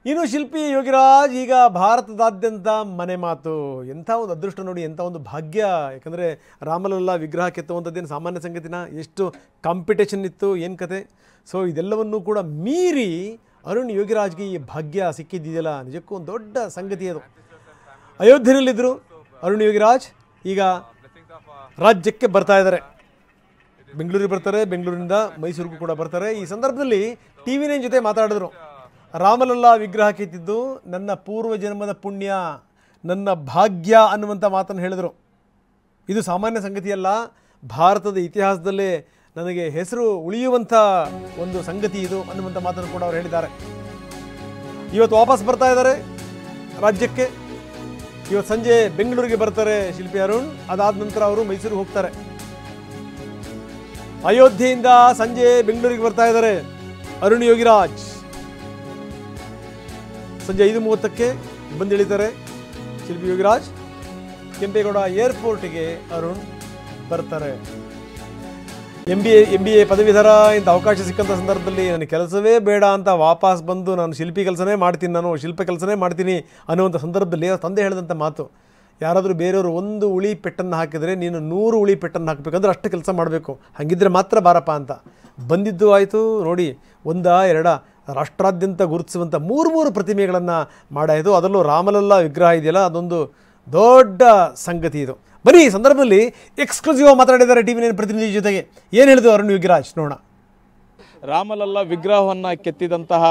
ಇನ್ನು ಶಿಲ್ಪಿ ಯೋಗಿರಾಜ್ ಈಗ ಭಾರತದಾದ್ಯಂತ ಮನೆ ಮಾತು. ಎಂಥ ಒಂದು ಅದೃಷ್ಟ ನೋಡಿ, ಎಂಥ ಒಂದು ಭಾಗ್ಯ. ಯಾಕಂದರೆ ರಾಮಲಲ್ಲಾ ವಿಗ್ರಹ ಕೆತ್ತುವಂಥದ್ದೇನು ಸಾಮಾನ್ಯ ಸಂಗತಿನ, ಎಷ್ಟು ಕಾಂಪಿಟೇಷನ್ ಇತ್ತು, ಏನು ಕತೆ. ಸೊ ಇದೆಲ್ಲವನ್ನೂ ಕೂಡ ಮೀರಿ ಅರುಣ್ ಯೋಗಿರಾಜ್ಗೆ ಈ ಭಾಗ್ಯ ಸಿಕ್ಕಿದ್ದಿದೆಯಲ್ಲ, ನಿಜಕ್ಕೂ ಒಂದು ದೊಡ್ಡ ಸಂಗತಿ ಅದು. ಅಯೋಧ್ಯೆಯಲ್ಲಿದ್ದರು ಅರುಣ್ ಯೋಗಿರಾಜ್, ಈಗ ರಾಜ್ಯಕ್ಕೆ ಬರ್ತಾ ಇದ್ದಾರೆ. ಬೆಂಗಳೂರಿಗೆ ಬರ್ತಾರೆ, ಬೆಂಗಳೂರಿನಿಂದ ಮೈಸೂರಿಗೂ ಕೂಡ ಬರ್ತಾರೆ. ಈ ಸಂದರ್ಭದಲ್ಲಿ TV9 ಜೊತೆ ಮಾತಾಡಿದ್ರು. ರಾಮಲಲ್ಲಾ ವಿಗ್ರಹ ಕೆತ್ತಿದ್ದು ನನ್ನ ಪೂರ್ವ ಜನ್ಮದ ಪುಣ್ಯ, ನನ್ನ ಭಾಗ್ಯ ಅನ್ನುವಂಥ ಮಾತನ್ನು ಹೇಳಿದರು. ಇದು ಸಾಮಾನ್ಯ ಸಂಗತಿಯಲ್ಲ, ಭಾರತದ ಇತಿಹಾಸದಲ್ಲೇ ನನಗೆ ಹೆಸರು ಉಳಿಯುವಂಥ ಒಂದು ಸಂಗತಿ ಇದು ಅನ್ನುವಂಥ ಮಾತನ್ನು ಕೂಡ ಅವರು ಹೇಳಿದ್ದಾರೆ. ಇವತ್ತು ವಾಪಸ್ ಬರ್ತಾ ಇದ್ದಾರೆ ರಾಜ್ಯಕ್ಕೆ. ಇವತ್ತು ಸಂಜೆ ಬೆಂಗಳೂರಿಗೆ ಬರ್ತಾರೆ ಶಿಲ್ಪಿ ಅರುಣ್. ಅದಾದ ನಂತರ ಅವರು ಮೈಸೂರಿಗೆ ಹೋಗ್ತಾರೆ. ಅಯೋಧ್ಯೆಯಿಂದ ಸಂಜೆ ಬೆಂಗಳೂರಿಗೆ ಬರ್ತಾ ಇದ್ದಾರೆ ಅರುಣ್ ಯೋಗಿರಾಜ್. ಸಂಜೆ 5:30ಕ್ಕೆ ಬಂದಿಳಿತಾರೆ ಶಿಲ್ಪಿ ಯೋಗಿರಾಜ್. ಕೆಂಪೇಗೌಡ ಏರ್ಪೋರ್ಟ್ಗೆ ಅರುಣ್ ಬರ್ತಾರೆ. MBA ಪದವೀಧರ ಇಂಥ ಅವಕಾಶ ಸಿಕ್ಕಂಥ ಸಂದರ್ಭದಲ್ಲಿ ನನಗೆ ಕೆಲಸವೇ ಬೇಡ ಅಂತ ವಾಪಸ್ ಬಂದು ನಾನು ಶಿಲ್ಪಿ ಕೆಲಸನೇ ಮಾಡ್ತೀನಿ, ನಾನು ಶಿಲ್ಪ ಕೆಲಸನೇ ಮಾಡ್ತೀನಿ ಅನ್ನುವಂಥ ಸಂದರ್ಭದಲ್ಲಿ ತಂದೆ ಹೇಳಿದಂಥ ಮಾತು, ಯಾರಾದರೂ ಬೇರೆಯವರು ಒಂದು ಉಳಿ ಪೆಟ್ಟನ್ನು ಹಾಕಿದರೆ ನೀನು 100 ಉಳಿ ಪೆಟ್ಟನ್ನು ಹಾಕಬೇಕಂದ್ರೆ ಅಷ್ಟು ಕೆಲಸ ಮಾಡಬೇಕು, ಹಾಗಿದ್ದರೆ ಮಾತ್ರ ಬಾರಪ್ಪ ಅಂತ. ಬಂದಿದ್ದು ಆಯಿತು ನೋಡಿ, 1-2 ರಾಷ್ಟ್ರಾದ್ಯಂತ ಗುರುತಿಸುವಂಥ 3 ಪ್ರತಿಮೆಗಳನ್ನು ಮಾಡಾಯಿತು. ಅದರಲ್ಲೂ ರಾಮಲಲ್ಲಾ ವಿಗ್ರಹ ಇದೆಯಲ್ಲ, ಅದೊಂದು ದೊಡ್ಡ ಸಂಗತಿ ಇದು. ಬನ್ನಿ, ಈ ಸಂದರ್ಭದಲ್ಲಿ ಎಕ್ಸ್ಕ್ಲೂಸಿವ್ ಮಾತಾಡಿದ್ದಾರೆ TV9 ಪ್ರತಿನಿಧಿ ಜೊತೆಗೆ. ಏನು ಹೇಳಿದ್ರು ಅರುಣ್ ಯೋಗಿರಾಜ್ ನೋಡೋಣ. ರಾಮಲಲ್ಲಾ ವಿಗ್ರಹವನ್ನು ಕೆತ್ತಿದಂತಹ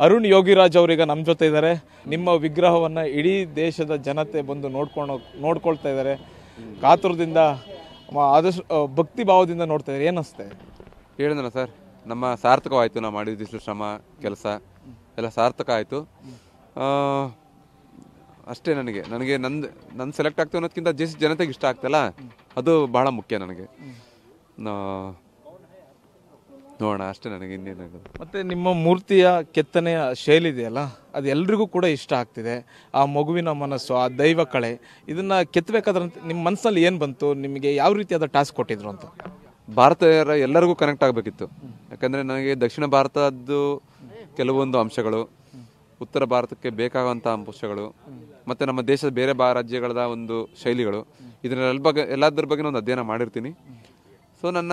ಅರುಣ್ ಯೋಗಿರಾಜ್ ಅವರೀಗ ನಮ್ಮ ಜೊತೆ ಇದ್ದಾರೆ. ನಿಮ್ಮ ವಿಗ್ರಹವನ್ನು ಇಡೀ ದೇಶದ ಜನತೆ ಬಂದು ನೋಡ್ಕೊಳ್ತಾ ಇದ್ದಾರೆ, ಕಾತುರದಿಂದ ಆದಷ್ಟು ಭಕ್ತಿ ಭಾವದಿಂದ ನೋಡ್ತಾ ಇದ್ದಾರೆ. ಏನಿಸ್ತೆ ಹೇಳಿದ್ನಲ್ಲ ಸರ್, ನಮ್ಮ ಸಾರ್ಥಕವಾಯಿತು. ನಾವು ಮಾಡಿದಿಷ್ಟು ಶ್ರಮ ಕೆಲಸ ಎಲ್ಲ ಸಾರ್ಥಕ ಆಯಿತು ಅಷ್ಟೇ. ನನಗೆ ನನ್ನ ಸೆಲೆಕ್ಟ್ ಆಗ್ತದೆ ಅನ್ನೋದಕ್ಕಿಂತ ಜನತೆಗೆ ಇಷ್ಟ ಆಗ್ತಲ್ಲ, ಅದು ಬಹಳ ಮುಖ್ಯ ನನಗೆ. ನೋಡೋಣ ಅಷ್ಟೇ, ನನಗೆ ಇನ್ನೇನಾಗೋದು. ಮತ್ತು ನಿಮ್ಮ ಮೂರ್ತಿಯ ಕೆತ್ತನೆಯ ಶೈಲಿ ಇದೆಯಲ್ಲ, ಅದು ಎಲ್ರಿಗೂ ಕೂಡ ಇಷ್ಟ ಆಗ್ತಿದೆ. ಆ ಮಗುವಿನ ಮನಸ್ಸು, ಆ ದೈವ ಕಳೆ, ಇದನ್ನು ಕೆತ್ತಬೇಕಾದ್ರೆ ನಿಮ್ಮ ಮನಸ್ಸಲ್ಲಿ ಏನು ಬಂತು, ನಿಮಗೆ ಯಾವ ರೀತಿಯಾದ ಟಾಸ್ಕ್ ಕೊಟ್ಟಿದ್ರು ಅಂತ? ಭಾರತೀಯರ ಎಲ್ಲರಿಗೂ ಕನೆಕ್ಟ್ ಆಗಬೇಕಿತ್ತು. ಯಾಕಂದರೆ ನನಗೆ ದಕ್ಷಿಣ ಭಾರತದ್ದು ಕೆಲವೊಂದು ಅಂಶಗಳು, ಉತ್ತರ ಭಾರತಕ್ಕೆ ಬೇಕಾಗುವಂಥ ಅಂಶಗಳು, ಮತ್ತು ನಮ್ಮ ದೇಶದ ಬೇರೆ ರಾಜ್ಯಗಳ ಒಂದು ಶೈಲಿಗಳು, ಎಲ್ಲದ್ರ ಬಗ್ಗೆ ಒಂದು ಅಧ್ಯಯನ ಮಾಡಿರ್ತೀನಿ. ಸೊ ನನ್ನ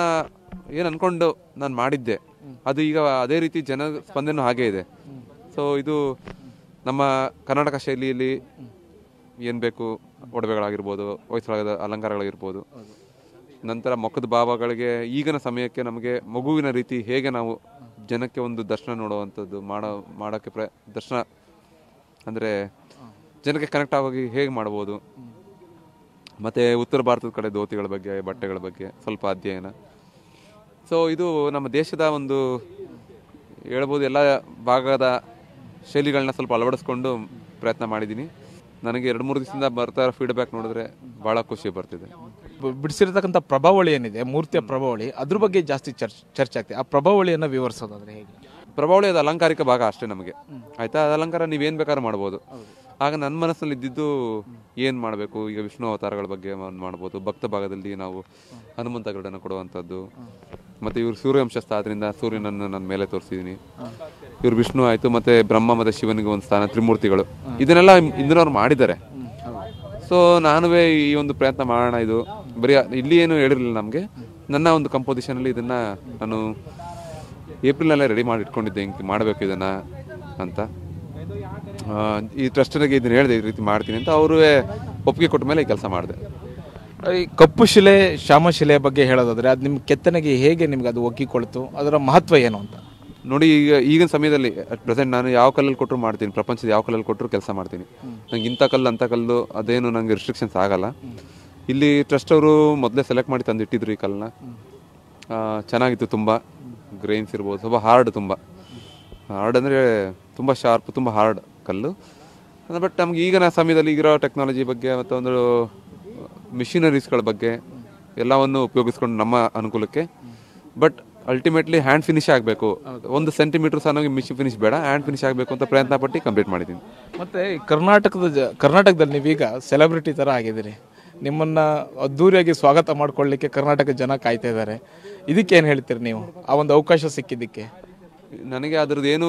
ಏನು ಅಂದ್ಕೊಂಡು ನಾನು ಮಾಡಿದ್ದೆ ಅದು ಈಗ ಅದೇ ರೀತಿ ಜನ ಸ್ಪಂದನೆ ಹಾಗೇ ಇದೆ. ಸೊ ಇದು ನಮ್ಮ ಕರ್ನಾಟಕ ಶೈಲಿಯಲ್ಲಿ ಏನು ಬೇಕು, ಒಡವೆಗಳಾಗಿರ್ಬೋದು, ಹೊಯ್ಸಳದ ಅಲಂಕಾರಗಳಾಗಿರ್ಬೋದು, ನಂತರ ಮುಖದ ಭಾವಗಳಿಗೆ ಈಗಿನ ಸಮಯಕ್ಕೆ ನಮಗೆ ಮಗುವಿನ ರೀತಿ ಹೇಗೆ ನಾವು ಜನಕ್ಕೆ ಒಂದು ದರ್ಶನ ನೋಡುವಂಥದ್ದು ಮಾಡೋಕ್ಕೆ ದರ್ಶನ ಅಂದರೆ ಜನಕ್ಕೆ ಕನೆಕ್ಟ್ ಆಗೋಗಿ ಹೇಗೆ ಮಾಡ್ಬೋದು, ಮತ್ತು ಉತ್ತರ ಭಾರತದ ಕಡೆ ಧೋತಿಗಳ ಬಗ್ಗೆ, ಬಟ್ಟೆಗಳ ಬಗ್ಗೆ ಸ್ವಲ್ಪ ಅಧ್ಯಯನ. ಸೊ ಇದು ನಮ್ಮ ದೇಶದ ಒಂದು ಹೇಳ್ಬೋದು ಎಲ್ಲ ಭಾಗದ ಶೈಲಿಗಳನ್ನ ಸ್ವಲ್ಪ ಅಳವಡಿಸ್ಕೊಂಡು ಪ್ರಯತ್ನ ಮಾಡಿದ್ದೀನಿ. ನನಗೆ 2-3 ದಿವಸದಿಂದ ಬರ್ತಾ ಇರೋ ಫೀಡ್ಬ್ಯಾಕ್ ನೋಡಿದ್ರೆ ಭಾಳ ಖುಷಿ ಬರ್ತಿದೆ. ಬಿಡಿಸಿರ್ತಕ್ಕಂಥ ಪ್ರಭಾವಳಿ ಏನಿದೆ, ಮೂರ್ತಿಯ ಪ್ರಭಾವಳಿ, ಅದ್ರ ಬಗ್ಗೆ ಜಾಸ್ತಿ ಚರ್ಚೆ ಆಗ್ತದೆ. ಆ ಪ್ರಭಾವಳಿಯನ್ನು ವಿವರಿಸೋದಾದ್ರೆ ಹೇಗೆ? ಪ್ರಭಾವಳಿ ಅದು ಅಲಂಕಾರಿಕ ಭಾಗ ಅಷ್ಟೇ ನಮಗೆ, ಆಯಿತಾ. ಅದು ಅಲಂಕಾರ ನೀವೇನು ಬೇಕಾದ್ರೂ ಮಾಡ್ಬೋದು. ಆಗ ನನ್ನ ಮನಸ್ಸಲ್ಲಿ ಇದ್ದಿದ್ದು ಏನು ಮಾಡಬೇಕು, ಈಗ ವಿಷ್ಣು ಅವತಾರಗಳ ಬಗ್ಗೆ ಮಾಡ್ಬೋದು, ಭಕ್ತ ಭಾಗದಲ್ಲಿ ನಾವು ಹನುಮಂತ ಗರುಡನ ಕೊಡುವಂಥದ್ದು, ಮತ್ತು ಇವರು ಸೂರ್ಯವಂಶಸ್ಥ ಆದ್ದರಿಂದ ಸೂರ್ಯನನ್ನು ನನ್ನ ಮೇಲೆ ತೋರಿಸಿದ್ದೀನಿ. ಇವರು ವಿಷ್ಣು ಆಯಿತು, ಮತ್ತು ಬ್ರಹ್ಮ ಮತ್ತು ಶಿವನಿಗೆ ಒಂದು ಸ್ಥಾನ, ತ್ರಿಮೂರ್ತಿಗಳು, ಇದನ್ನೆಲ್ಲ ಇಂದಿನವ್ರು ಮಾಡಿದ್ದಾರೆ. ಸೊ ನಾನುವೇ ಈ ಒಂದು ಪ್ರಯತ್ನ ಮಾಡೋಣ. ಇದು ಬರೀ ಇಲ್ಲಿ ಏನು ಹೇಳಿರಲಿಲ್ಲ ನಮಗೆ. ನನ್ನ ಒಂದು ಕಂಪೋಸಿಷನಲ್ಲಿ ಇದನ್ನು ನಾನು ಏಪ್ರಿಲ್ನಲ್ಲೇ ರೆಡಿ ಮಾಡಿ ಇಟ್ಕೊಂಡಿದ್ದೆ, ಹಿಂಗೆ ಮಾಡಬೇಕು ಇದನ್ನು ಅಂತ. ಈ ಟ್ರಸ್ಟ್ನಿಗೆ ಇದನ್ನು ಹೇಳಿದೆ, ಈ ರೀತಿ ಮಾಡ್ತೀನಿ ಅಂತ. ಅವರು ಒಪ್ಪಿಗೆ ಕೊಟ್ಟ ಮೇಲೆ ಈ ಕೆಲಸ ಮಾಡಿದೆ. ಈ ಕಪ್ಪು ಶಿಲೆ, ಶ್ಯಾಮಶಿಲೆ ಬಗ್ಗೆ ಹೇಳೋದಾದ್ರೆ ಅದು ನಿಮ್ಮ ಕೆತ್ತನೆಗೆ ಹೇಗೆ ನಿಮ್ಗೆ ಅದು ಒಗ್ಗಿಕೊಳ್ತು, ಅದರ ಮಹತ್ವ ಏನು ಅಂತ ನೋಡಿ. ಈಗಿನ ಸಮಯದಲ್ಲಿ ಅಟ್ ಪ್ರೆಸೆಂಟ್ ನಾನು ಯಾವ ಕಲ್ಲಲ್ಲಿ ಕೊಟ್ಟರು ಮಾಡ್ತೀನಿ, ಪ್ರಪಂಚದ ಯಾವ ಕಲ್ಲಲ್ಲಿ ಕೊಟ್ಟರು ಕೆಲಸ ಮಾಡ್ತೀನಿ. ನಂಗೆ ಇಂಥ ಕಲ್ಲು ಅಂಥ ಕಲ್ಲು ಅದೇನು ನನಗೆ ರಿಸ್ಟ್ರಿಕ್ಷನ್ಸ್ ಆಗಲ್ಲ. ಇಲ್ಲಿ ಟ್ರಸ್ಟ್ ಅವರು ಮೊದಲೇ ಸೆಲೆಕ್ಟ್ ಮಾಡಿ ತಂದಿಟ್ಟಿದ್ರು ಈ ಕಲ್ಲನ್ನ. ಚೆನ್ನಾಗಿತ್ತು, ತುಂಬ ಗ್ರೈನ್ಸ್ ಇರ್ಬೋದು, ಸ್ವಲ್ಪ ಹಾರ್ಡ್, ತುಂಬ ಹಾರ್ಡ್ ಅಂದರೆ ತುಂಬ ಶಾರ್ಪ್, ತುಂಬ ಹಾರ್ಡ್ ಕಲ್ಲು. ಬಟ್ ನಮ್ಗೆ ಈಗಿನ ಸಮಯದಲ್ಲಿ ಈಗಿರೋ ಟೆಕ್ನಾಲಜಿ ಬಗ್ಗೆ ಮತ್ತು ಒಂದು ಮಿಷಿನರೀಸ್ಗಳ ಬಗ್ಗೆ ಎಲ್ಲವನ್ನು ಉಪಯೋಗಿಸ್ಕೊಂಡು ನಮ್ಮ ಅನುಕೂಲಕ್ಕೆ, ಬಟ್ ಅಲ್ಟಿಮೇಟ್ಲಿ ಹ್ಯಾಂಡ್ ಫಿನಿಶ್ ಆಗಬೇಕು. 1 ಸೆಂಟಿಮೀಟರ್ ಸಹ ನಮಗೆ ಮಿಷಿನ್ ಫಿನಿಶ್ ಬೇಡ, ಹ್ಯಾಂಡ್ ಫಿನಿಶ್ ಆಗಬೇಕು ಅಂತ ಪ್ರಯತ್ನ ಪಟ್ಟು ಕಂಪ್ಲೀಟ್ ಮಾಡಿದ್ದೀನಿ. ಮತ್ತು ಕರ್ನಾಟಕದಲ್ಲಿ ನೀವೀಗ ಸೆಲೆಬ್ರಿಟಿ ಥರ ಆಗಿದ್ದೀರಿ. ನಿಮ್ಮನ್ನು ಅದ್ದೂರಿಯಾಗಿ ಸ್ವಾಗತ ಮಾಡ್ಕೊಳ್ಳಿಕ್ಕೆ ಕರ್ನಾಟಕ ಜನ ಕಾಯ್ತಾ ಇದ್ದಾರೆ. ಇದಕ್ಕೇನು ಹೇಳ್ತೀರಿ ನೀವು, ಆ ಒಂದು ಅವಕಾಶ ಸಿಕ್ಕಿದ್ದಕ್ಕೆ? ನನಗೆ ಅದ್ರದ್ದು ಏನೂ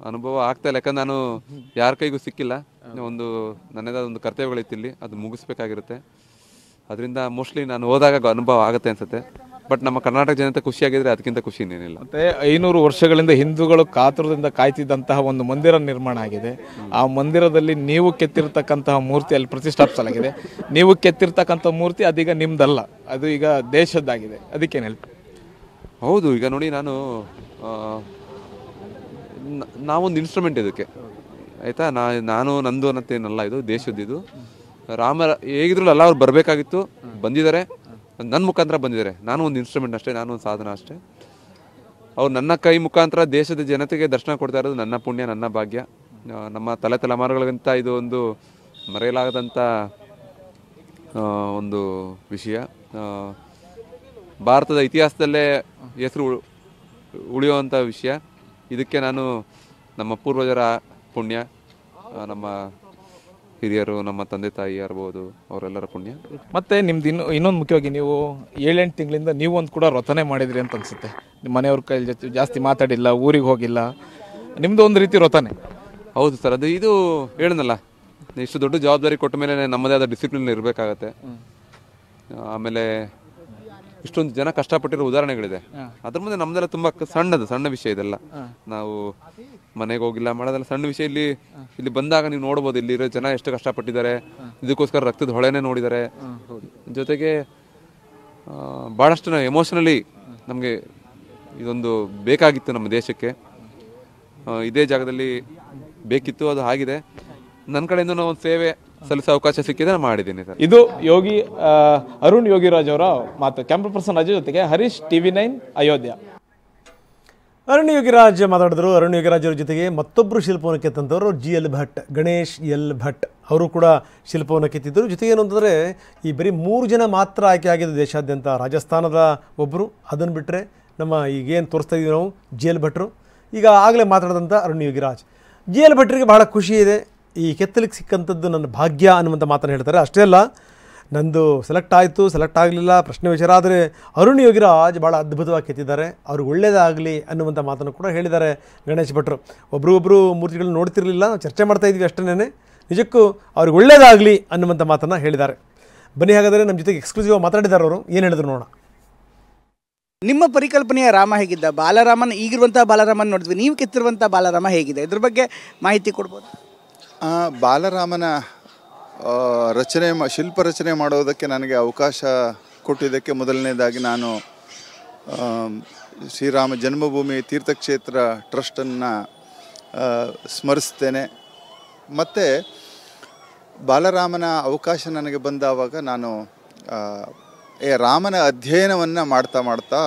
ಅನುಭವ ಆಗ್ತಾ ಇಲ್ಲ, ಯಾಕಂದ್ರೆ ನಾನು ಯಾರ ಕೈಗೂ ಸಿಕ್ಕಿಲ್ಲ. ಒಂದು ನನ್ನದಾದ ಒಂದು ಕರ್ತವ್ಯಗಳಿತ್ತು ಇಲ್ಲಿ, ಅದು ಮುಗಿಸ್ಬೇಕಾಗಿರುತ್ತೆ. ಅದರಿಂದ ಮೋಸ್ಟ್ಲಿ ನಾನು ಹೋದಾಗ ಅನುಭವ ಆಗುತ್ತೆ ಅನ್ಸುತ್ತೆ. ಬಟ್ ನಮ್ಮ ಕರ್ನಾಟಕ ಜನತೆ ಖುಷಿಯಾಗಿದ್ರೆ ಅದಕ್ಕಿಂತ ಖುಷಿ ಇನ್ನೇನಿಲ್ಲ. ಮತ್ತೆ 500 ವರ್ಷಗಳಿಂದ ಹಿಂದೂಗಳು ಕಾತುರದಿಂದ ಕಾಯ್ತಿದ್ದಂತಹ ಒಂದು ಮಂದಿರ ನಿರ್ಮಾಣ ಆಗಿದೆ. ಆ ಮಂದಿರದಲ್ಲಿ ನೀವು ಕೆತ್ತಿರ್ತಕ್ಕಂತಹ ಮೂರ್ತಿ ಅಲ್ಲಿ ಪ್ರತಿಷ್ಠಾಪಿಸಲಾಗಿದೆ. ನೀವು ಕೆತ್ತಿರ್ತಕ್ಕಂಥ ಮೂರ್ತಿ ಅದೀಗ ನಿಮ್ದಲ್ಲ, ಅದು ಈಗ ದೇಶದ್ದಾಗಿದೆ. ಅದಕ್ಕೇನು ಹೇಳ್ತೀವಿ? ಹೌದು, ಈಗ ನೋಡಿ ನಾವೊಂದು ಇನ್ಸ್ಟ್ರೂಮೆಂಟ್ ಇದಕ್ಕೆ, ಆಯಿತಾ. ನಾನು ನಂದು ಅನ್ನತ್ತೇನಲ್ಲ, ಇದು ದೇಶದ್ದು. ರಾಮ ಹೇಗಿದ್ರು ಅಲ್ಲ, ಅವ್ರು ಬರಬೇಕಾಗಿತ್ತು, ಬಂದಿದ್ದಾರೆ, ನನ್ನ ಮುಖಾಂತರ ಬಂದಿದ್ದಾರೆ. ನಾನು ಒಂದು ಇನ್ಸ್ಟ್ರೂಮೆಂಟ್ ಅಷ್ಟೇ, ನಾನು ಒಂದು ಸಾಧನ ಅಷ್ಟೇ. ಅವ್ರು ನನ್ನ ಕೈ ಮುಖಾಂತರ ದೇಶದ ಜನತೆಗೆ ದರ್ಶನ ಕೊಡ್ತಾ ಇರೋದು ನನ್ನ ಪುಣ್ಯ, ನನ್ನ ಭಾಗ್ಯ. ನಮ್ಮ ತಲೆಮಾರುಗಳಿಗಿಂತ ಇದು ಒಂದು ಮರೆಯಲಾಗದಂಥ ಒಂದು ವಿಷಯ. ಭಾರತದ ಇತಿಹಾಸದಲ್ಲೇ ಹೆಸರು ಉಳಿಯುವಂಥ ವಿಷಯ. ಇದಕ್ಕೆ ನಾನು ನಮ್ಮ ಪೂರ್ವಜರ ಪುಣ್ಯ, ನಮ್ಮ ಹಿರಿಯರು, ನಮ್ಮ ತಂದೆ ತಾಯಿ ಇರ್ಬೋದು, ಅವರೆಲ್ಲರ ಪುಣ್ಯ. ಮತ್ತೆ ನಿಮ್ದು ಇನ್ನೊಂದು ಮುಖ್ಯವಾಗಿ, ನೀವು 7-8 ತಿಂಗಳಿಂದ ನೀವು ಒಂದು ಕೂಡ ವ್ರತನೆ ಮಾಡಿದ್ರಿ ಅಂತ ಅನ್ಸುತ್ತೆ. ನಿಮ್ಮ ಮನೆಯವ್ರ ಕೈ ಜೊತೆ ಜಾಸ್ತಿ ಮಾತಾಡಿಲ್ಲ, ಊರಿಗೆ ಹೋಗಿಲ್ಲ, ನಿಮ್ದು ಒಂದು ರೀತಿ ವ್ರತನೆ. ಹೌದು ಸರ್, ಅದು ಇದು ಹೇಳಿದ್ನಲ್ಲ, ಇಷ್ಟು ದೊಡ್ಡ ಜವಾಬ್ದಾರಿ ಕೊಟ್ಟ ಮೇಲೆ ನಮ್ಮದೇ ಆದ ಡಿಸಿಪ್ಲಿನ್ ಇರಬೇಕಾಗತ್ತೆ. ಆಮೇಲೆ ಇಷ್ಟೊಂದು ಜನ ಕಷ್ಟಪಟ್ಟಿರೋ ಉದಾಹರಣೆಗಳಿದೆ. ಅದ್ರ ಮುಂದೆ ನಮ್ದೆಲ್ಲ ತುಂಬ ಸಣ್ಣ ವಿಷಯ ಇದೆಲ್ಲ. ನಾವು ಮನೆಗೆ ಹೋಗಿಲ್ಲ ಮಾಡೋದೆಲ್ಲ ಸಣ್ಣ ವಿಷಯ. ಇಲ್ಲಿ ಬಂದಾಗ ನೀವು ನೋಡ್ಬೋದು, ಇಲ್ಲಿರೋ ಜನ ಎಷ್ಟು ಕಷ್ಟಪಟ್ಟಿದ್ದಾರೆ, ಇದಕ್ಕೋಸ್ಕರ ರಕ್ತದ ಹೊಳೆನೇ ನೋಡಿದ್ದಾರೆ. ಜೊತೆಗೆ ಭಾಳಷ್ಟು ಎಮೋಷನಲಿ ನಮಗೆ ಇದೊಂದು ಬೇಕಾಗಿತ್ತು ನಮ್ಮ ದೇಶಕ್ಕೆ. ಇದೇ ಜಾಗದಲ್ಲಿ ಬೇಕಿತ್ತು, ಅದು ಆಗಿದೆ. ನನ್ನ ಕಡೆಯಿಂದ ಒಂದು ಸೇವೆ ಸಲ್ಲಿಸೋ ಅವಕಾಶ ಸಿಕ್ಕಿದೆ, ನಾನು ಮಾಡಿದ್ದೀನಿ ಸರ್. ಇದು ಅರುಣ್ ಯೋಗಿರಾಜ್ ಅವರ ಮಾತು. ಕ್ಯಾಮ್ರಾ ಪರ್ಸನ್ ಅಜಯ್ ಜೊತೆಗೆ ಹರೀಶ್, TV9 ಅಯೋಧ್ಯ. ಅರುಣ್ ಯೋಗಿರಾಜ್ ಮಾತಾಡಿದ್ರು. ಅರುಣ್ ಯೋಗಿರಾಜ್ ಅವ್ರ ಜೊತೆಗೆ ಮತ್ತೊಬ್ಬರು ಶಿಲ್ಪವನ್ನು ಕೆತ್ತಂಥವ್ರು GL ಭಟ್, ಗಣೇಶ್ L ಭಟ್ ಅವರು ಕೂಡ ಶಿಲ್ಪವನ್ನು ಕೆತ್ತಿದ್ದರು. ಜೊತೆಗೆ ಏನು ಅಂತಂದರೆ, ಈ ಬರೀ 3 ಜನ ಮಾತ್ರ ಆಯ್ಕೆ ಆಗಿದ್ದು ದೇಶಾದ್ಯಂತ. ರಾಜಸ್ಥಾನದ ಒಬ್ಬರು, ಅದನ್ನು ಬಿಟ್ಟರೆ ನಮ್ಮ ಈಗೇನು ತೋರಿಸ್ತಾ ಇದ್ದೀವಿ ನಾವು GL ಭಟ್ರು. ಈಗ ಆಗಲೇ ಮಾತಾಡಿದಂಥ ಅರುಣ್ ಯೋಗಿರಾಜ್. GL ಭಟ್ರಿಗೆ ಬಹಳ ಖುಷಿ ಇದೆ, ಈ ಕೆತ್ತಲಿಕ್ಕೆ ಸಿಕ್ಕಂಥದ್ದು ನನ್ನ ಭಾಗ್ಯ ಅನ್ನುವಂಥ ಮಾತನ್ನು ಹೇಳ್ತಾರೆ. ಅಷ್ಟೇ ಅಲ್ಲ, ನಂದು ಸೆಲೆಕ್ಟ್ ಆಯಿತು, ಸೆಲೆಕ್ಟ್ ಆಗಲಿಲ್ಲ ಪ್ರಶ್ನೆ ವಿಚಾರ. ಆದರೆ ಅರುಣ್ ಯೋಗಿರಾಜ್ ಭಾಳ ಅದ್ಭುತವಾಗಿ ಕೆತ್ತಿದ್ದಾರೆ, ಅವ್ರಿಗೆ ಒಳ್ಳೆಯದಾಗಲಿ ಅನ್ನುವಂಥ ಮಾತನ್ನು ಕೂಡ ಹೇಳಿದ್ದಾರೆ ಗಣೇಶ್ ಭಟ್ರು. ಒಬ್ಬರು ಮೂರ್ತಿಗಳನ್ನ ನೋಡ್ತಿರಲಿಲ್ಲ, ಚರ್ಚೆ ಮಾಡ್ತಾ ಇದ್ವಿ ಅಷ್ಟೇನೆ. ನಿಜಕ್ಕೂ ಅವ್ರಿಗೆ ಒಳ್ಳೆಯದಾಗಲಿ ಅನ್ನುವಂಥ ಮಾತನ್ನು ಹೇಳಿದ್ದಾರೆ. ಬನ್ನಿ, ಹಾಗಾದರೆ ನಮ್ಮ ಜೊತೆಗೆ ಎಕ್ಸ್ಕ್ಲೂಸಿವ್ ಮಾತಾಡಿದ್ದಾರೆ ಅವರು. ಏನು ಹೇಳಿದ್ರು ನೋಡೋಣ. ನಿಮ್ಮ ಪರಿಕಲ್ಪನೆಯ ರಾಮ ಹೇಗಿದ್ದ? ಬಾಲರಾಮನ್, ಈಗಿರುವಂಥ ಬಾಲರಾಮನ್ ನೋಡಿದ್ವಿ, ನೀವು ಕೆತ್ತಿರುವಂಥ ಬಾಲರಾಮ ಹೇಗಿದೆ? ಇದ್ರ ಬಗ್ಗೆ ಮಾಹಿತಿ ಕೊಡ್ಬೋದು? ಬಾಲರಾಮನ ಶಿಲ್ಪ ರಚನೆ ಮಾಡೋದಕ್ಕೆ ನನಗೆ ಅವಕಾಶ ಕೊಟ್ಟಿದ್ದಕ್ಕೆ ಮೊದಲನೇದಾಗಿ ನಾನು ಶ್ರೀರಾಮ ಜನ್ಮಭೂಮಿ ತೀರ್ಥಕ್ಷೇತ್ರ ಟ್ರಸ್ಟನ್ನು ಸ್ಮರಿಸ್ತೇನೆ. ಮತ್ತು ಬಾಲರಾಮನ ಅವಕಾಶ ನನಗೆ ಬಂದಾವಾಗ ನಾನು ರಾಮನ ಅಧ್ಯಯನವನ್ನು ಮಾಡ್ತಾ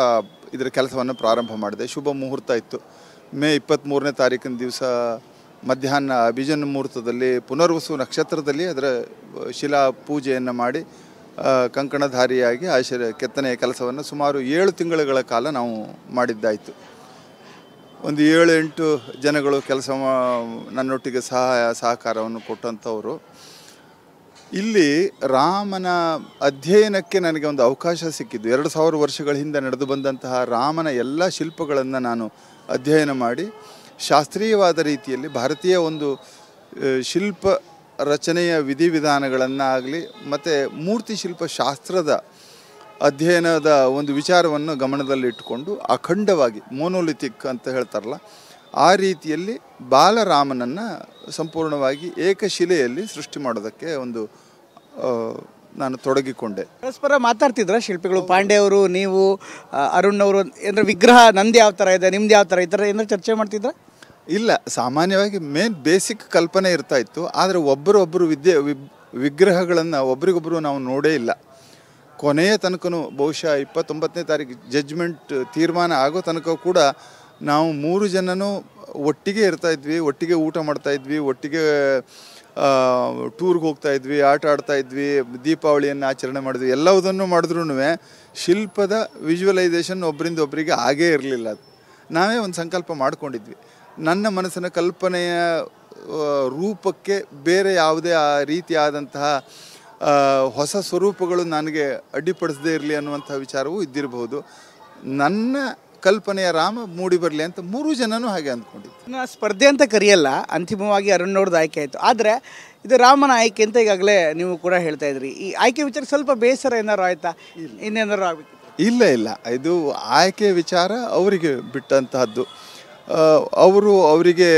ಇದರ ಕೆಲಸವನ್ನು ಪ್ರಾರಂಭ ಮಾಡಿದೆ. ಶುಭ ಮುಹೂರ್ತ ಇತ್ತು. ಮೇ 23ನೇ ತಾರೀಕಿನ ದಿವಸ ಮಧ್ಯಾಹ್ನ ಅಭಿಜನ್ ಮುಹೂರ್ತದಲ್ಲಿ ಪುನರ್ವಸು ನಕ್ಷತ್ರದಲ್ಲಿ ಅದರ ಶಿಲಾ ಪೂಜೆಯನ್ನು ಮಾಡಿ ಕಂಕಣಧಾರಿಯಾಗಿ ಆ ಕೆತ್ತನೆಯ ಕೆಲಸವನ್ನು ಸುಮಾರು 7 ತಿಂಗಳುಗಳ ಕಾಲ ನಾವು ಮಾಡಿದ್ದಾಯಿತು. ಒಂದು 7-8 ಜನಗಳು ನನ್ನೊಟ್ಟಿಗೆ ಸಹಕಾರವನ್ನು ಕೊಟ್ಟಂಥವರು. ಇಲ್ಲಿ ರಾಮನ ಅಧ್ಯಯನಕ್ಕೆ ನನಗೆ ಒಂದು ಅವಕಾಶ ಸಿಕ್ಕಿದ್ದು. 2000 ವರ್ಷಗಳ ಹಿಂದೆ ನಡೆದು ಬಂದಂತಹ ರಾಮನ ಎಲ್ಲ ಶಿಲ್ಪಗಳನ್ನು ನಾನು ಅಧ್ಯಯನ ಮಾಡಿ ಶಾಸ್ತ್ರೀಯವಾದ ರೀತಿಯಲ್ಲಿ ಭಾರತೀಯ ಒಂದು ಶಿಲ್ಪ ರಚನೆಯ ವಿಧಿವಿಧಾನಗಳನ್ನಾಗಲಿ ಮತ್ತು ಮೂರ್ತಿ ಶಿಲ್ಪ ಶಾಸ್ತ್ರದ ಅಧ್ಯಯನದ ಒಂದು ವಿಚಾರವನ್ನು ಗಮನದಲ್ಲಿಟ್ಟುಕೊಂಡು ಅಖಂಡವಾಗಿ ಮೋನೋಲಿಥಿಕ್ ಅಂತ ಹೇಳ್ತಾರಲ್ಲ, ಆ ರೀತಿಯಲ್ಲಿ ಬಾಲರಾಮನನ್ನು ಸಂಪೂರ್ಣವಾಗಿ ಏಕಶಿಲೆಯಲ್ಲಿ ಸೃಷ್ಟಿ ಮಾಡೋದಕ್ಕೆ ನಾನು ತೊಡಗಿಕೊಂಡೆ. ಪರಸ್ಪರ ಮಾತಾಡ್ತಿದ್ರ ಶಿಲ್ಪಿಗಳು, ಪಾಂಡೆ ಅವರು, ನೀವು, ಅರುಣ್ ಅವರು, ಅಂದರೆ ವಿಗ್ರಹ ನಂದು ಯಾವ ಥರ ಇದೆ, ನಿಮ್ದು ಯಾವ ಥರ, ಈ ಥರ ಏನಾದ್ರು ಚರ್ಚೆ ಮಾಡ್ತಿದ್ರ? ಇಲ್ಲ, ಸಾಮಾನ್ಯವಾಗಿ ಬೇಸಿಕ್ ಕಲ್ಪನೆ ಇರ್ತಾ ಇತ್ತು. ಆದರೆ ಒಬ್ಬರು ವಿಗ್ರಹಗಳನ್ನು ಒಬ್ರಿಗೊಬ್ಬರು ನಾವು ನೋಡೇ ಇಲ್ಲ. ಕೊನೆಯ ತನಕನೂ ಬಹುಶಃ 29ನೇ ತಾರೀಕು ಜಡ್ಜ್ಮೆಂಟ್ ತೀರ್ಮಾನ ಆಗೋ ತನಕ ಕೂಡ ನಾವು 3 ಜನನೂ ಒಟ್ಟಿಗೆ ಇರ್ತಾಯಿದ್ವಿ, ಒಟ್ಟಿಗೆ ಊಟ ಮಾಡ್ತಾಯಿದ್ವಿ, ಒಟ್ಟಿಗೆ ಟೂರ್ಗೆ ಹೋಗ್ತಾಯಿದ್ವಿ, ಆಟ ಆಡ್ತಾಯಿದ್ವಿ, ದೀಪಾವಳಿಯನ್ನು ಆಚರಣೆ ಮಾಡಿದ್ವಿ. ಎಲ್ಲವುದನ್ನು ಮಾಡಿದ್ರೂ ಶಿಲ್ಪದ ವಿಜುವಲೈಸೇಷನ್ ಒಬ್ಬರಿಂದ ಒಬ್ಬರಿಗೆ ಆಗೇ ಇರಲಿಲ್ಲ. ಅದು ನಾವೇ ಒಂದು ಸಂಕಲ್ಪ ಮಾಡಿಕೊಂಡಿದ್ವಿ. ನನ್ನ ಮನಸ್ಸಿನ ಕಲ್ಪನೆಯ ರೂಪಕ್ಕೆ ಬೇರೆ ಯಾವುದೇ ರೀತಿಯಾದಂತಹ ಹೊಸ ಸ್ವರೂಪಗಳು ನನಗೆ ಅಡ್ಡಿಪಡಿಸದೇ ಇರಲಿ ಅನ್ನುವಂಥ ವಿಚಾರವೂ ಇದ್ದಿರಬಹುದು. ನನ್ನ ಕಲ್ಪನೆಯ ರಾಮ ಮೂಡಿ ಬರಲಿ ಅಂತ ಮೂರು ಜನನೂ ಹಾಗೆ ಅಂದ್ಕೊಂಡಿದ್ದು. ಸ್ಪರ್ಧೆ ಅಂತ ಕರೆಯಲ್ಲ, ಅಂತಿಮವಾಗಿ ಅರುಣ್ ಅವ್ರದ್ದು ಆಯ್ಕೆ ಆಯಿತು. ಆದರೆ ಇದು ರಾಮನ ಆಯ್ಕೆ ಅಂತ ಈಗಾಗಲೇ ನೀವು ಕೂಡ ಹೇಳ್ತಾ ಇದ್ರಿ. ಈ ಆಯ್ಕೆ ವಿಚಾರ ಸ್ವಲ್ಪ ಬೇಸರ ಏನಾರು ಆಯ್ತಾ, ಇನ್ನೇನಾರು ಆಗಬೇಕು? ಇಲ್ಲ ಇಲ್ಲ, ಇದು ಆಯ್ಕೆ ವಿಚಾರ ಅವರಿಗೆ ಬಿಟ್ಟಂತಹದ್ದು. ಅವರಿಗೆ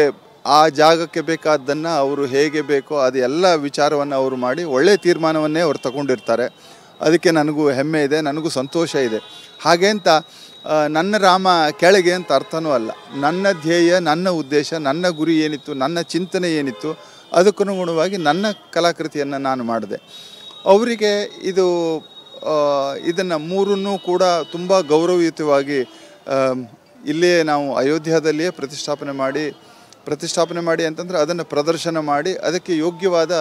ಆ ಜಾಗಕ್ಕೆ ಬೇಕಾದ್ದನ್ನು ಅವರು ಹೇಗೆ ಬೇಕೋ ಅದೆಲ್ಲ ವಿಚಾರವನ್ನು ಅವರು ಮಾಡಿ ಒಳ್ಳೆಯ ತೀರ್ಮಾನವನ್ನೇ ಅವರು ತಗೊಂಡಿರ್ತಾರೆ. ಅದಕ್ಕೆ ನನಗೂ ಹೆಮ್ಮೆ ಇದೆ, ನನಗೂ ಸಂತೋಷ ಇದೆ. ಹಾಗೆ ಅಂತ ನನ್ನ ರಾಮ ಕೆಳಗೆ ಅಂತ ಅರ್ಥನೂ ಅಲ್ಲ. ನನ್ನ ಧ್ಯೇಯ, ನನ್ನ ಉದ್ದೇಶ, ನನ್ನ ಗುರಿ ಏನಿತ್ತು, ನನ್ನ ಚಿಂತನೆ ಏನಿತ್ತು, ಅದಕ್ಕನುಗುಣವಾಗಿ ನನ್ನ ಕಲಾಕೃತಿಯನ್ನು ನಾನು ಮಾಡಿದೆ. ಅವರಿಗೆ ಇದನ್ನು ಮೂರನ್ನೂ ಕೂಡ ತುಂಬ ಗೌರವಯುತವಾಗಿ ಇಲ್ಲೇ ನಾವು ಅಯೋಧ್ಯದಲ್ಲಿಯೇ ಪ್ರತಿಷ್ಠಾಪನೆ ಮಾಡಿ ಅಂತಂದರೆ ಅದನ್ನು ಪ್ರದರ್ಶನ ಮಾಡಿ ಅದಕ್ಕೆ ಯೋಗ್ಯವಾದ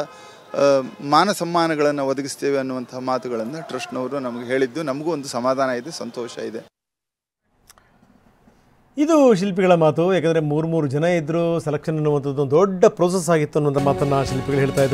ಮಾನ ಸಮ್ಮಾನಗಳನ್ನು ಒದಗಿಸ್ತೇವೆ ಅನ್ನುವಂಥ ಮಾತುಗಳನ್ನು ಟ್ರಸ್ಟ್ನವರು ನಮಗೆ ಹೇಳಿದ್ದು ನಮಗೂ ಒಂದು ಸಮಾಧಾನ ಇದೆ, ಸಂತೋಷ ಇದೆ. ಇದು ಶಿಲ್ಪಿಗಳ ಮಾತು. ಯಾಕಂದರೆ ಮೂರು ಜನ ಇದ್ದರು, ಸೆಲೆಕ್ಷನ್ ಅನ್ನುವಂಥದ್ದು ಒಂದು ದೊಡ್ಡ ಪ್ರೋಸೆಸ್ ಆಗಿತ್ತು ಅನ್ನುವಂಥ ಮಾತನ್ನು ಶಿಲ್ಪಿಗಳು ಹೇಳ್ತಾ ಇದ್ರು.